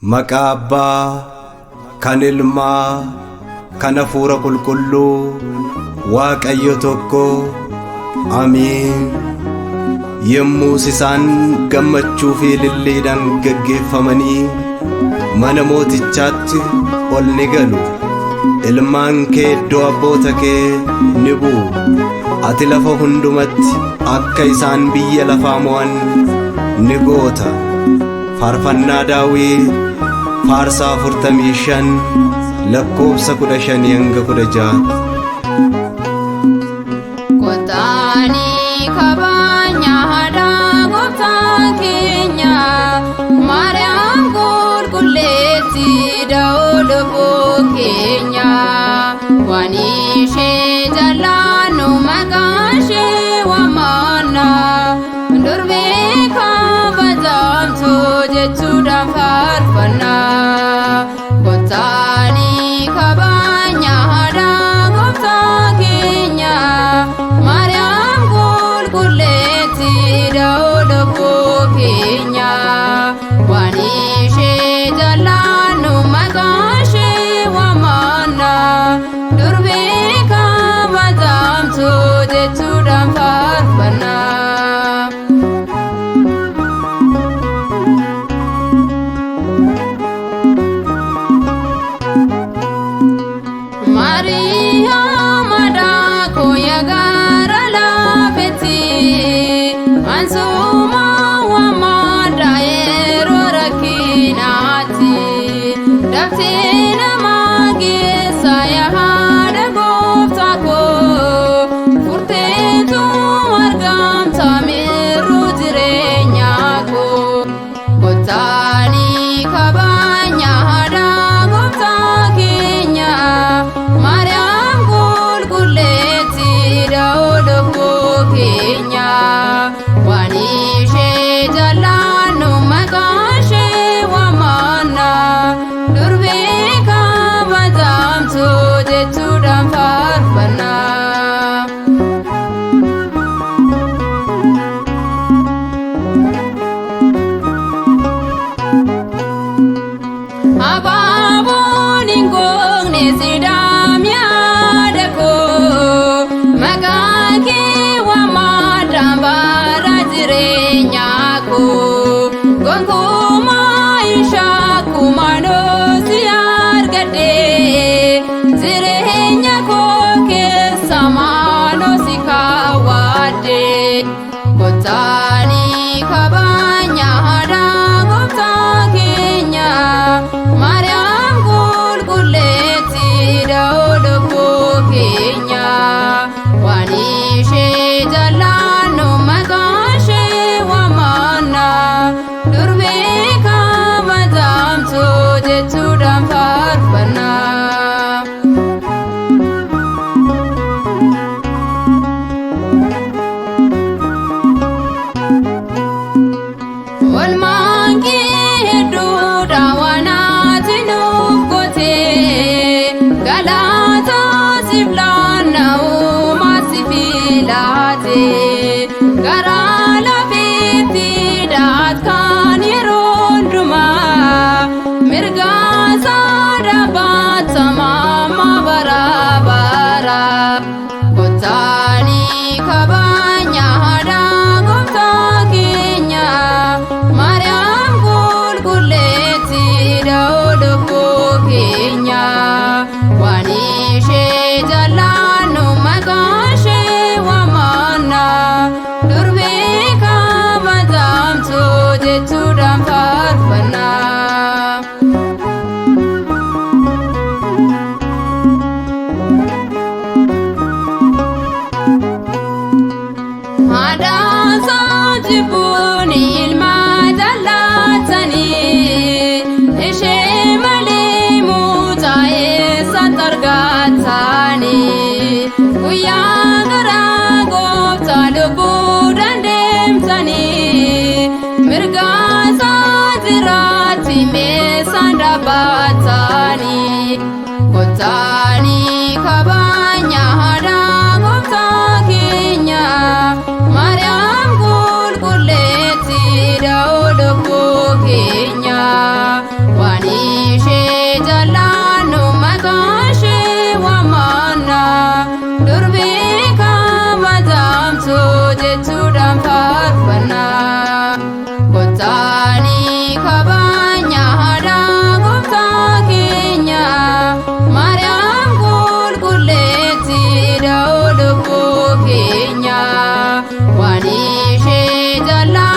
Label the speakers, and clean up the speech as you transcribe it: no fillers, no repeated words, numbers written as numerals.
Speaker 1: Maqaa Abbaa, kan Ilmaa, kan Hafuura Qulqulluu, Waaqayyo tokko. Amiin. Yommus isaan gammachuu fi ililliidhaan geggeeffamanii mana mootichaatti ol ni galu. Ilmaan kee iddoo abboota kee ni bu'u. Ati lafa hundumatti akka isaan biyya lafaa mo'an ni goota. Faarfannaa Daawit faarsaa 45 lakkoofsa 15 hanga 16.
Speaker 2: Kotaanii kabanya haadha gooftaa keenya Maariyaam qulqulleetti da'oo lubbuu keenya. Waan ishee jaallannu maqaan ishee waamna. Durbee kabajamtu jechuudhaan faarfanna. Kotaanii kabanya haadha gooftaa keenya Maariyaam qulqulleetti da'oo lubbuu keenya. Waan ishee jaallannu maqaan ishee waamna. Durbee kabajamtu jechuudhaan faarfanna. Maariyaam adaako yaagara laafetti ansuma waamada yeroo rakkinaatti. Daftee nama geessa yaa haadha gooftaa koo furteetu argamta miruu jireenya koo. Kotaanii kabanya haadha gooftaa keenya Maariyaam qulqulleetti da'oo lubbuu keenya. Waan ishee jaallannu maqaan ishee waamna. Durbee kabajamtu jechuudhaan faarfanna. Abaaboon hin gogne sidaam yaada koo maqaa kee waamaadhaan bara jireenya koo. Gonkumaa ishaakkuma noosi argadhee jireenya koo keessa maaloosi kaawwadhee. Kotaanii kabanya haadha gooftaa keenya Maariyaam qulqulleetti da'oo lubbuu keenya. Waan ishee jaallannu maqaan ishee waamna. Durbee kabajamtu jechuudhaan faarfanna. Oolmaan kee hedduudha waan ati nuuf goote. Galata siif laanna uumaa si filate. Garaa lafeetti dhaatkaan yeroo hundumaa mirga isaa dhaabbata mamma bara bara. Kotaanii kabanya haadha gooftaa keenya Maariyaam qulqulleetti da'oo lubbuu keenya. Waan ishee jaallannu maqaan ishee waamna. Durbee kabajamtu jechuudhaan faarfanna. Haadhaasaa jibbuun ilma jaallatanii ishee malee muuxaa eessatti argatanii. Guyyaa garaa gooftaa lubbuu dandeemtanii mirga isaa jiraatti meeshaan dhaabbatanii. Kotaanii kabanya haadha gooftaa keenya Maariyaam qulqulleetti da'oo lubbuu keenya. Waan Ani ishee jaalladha.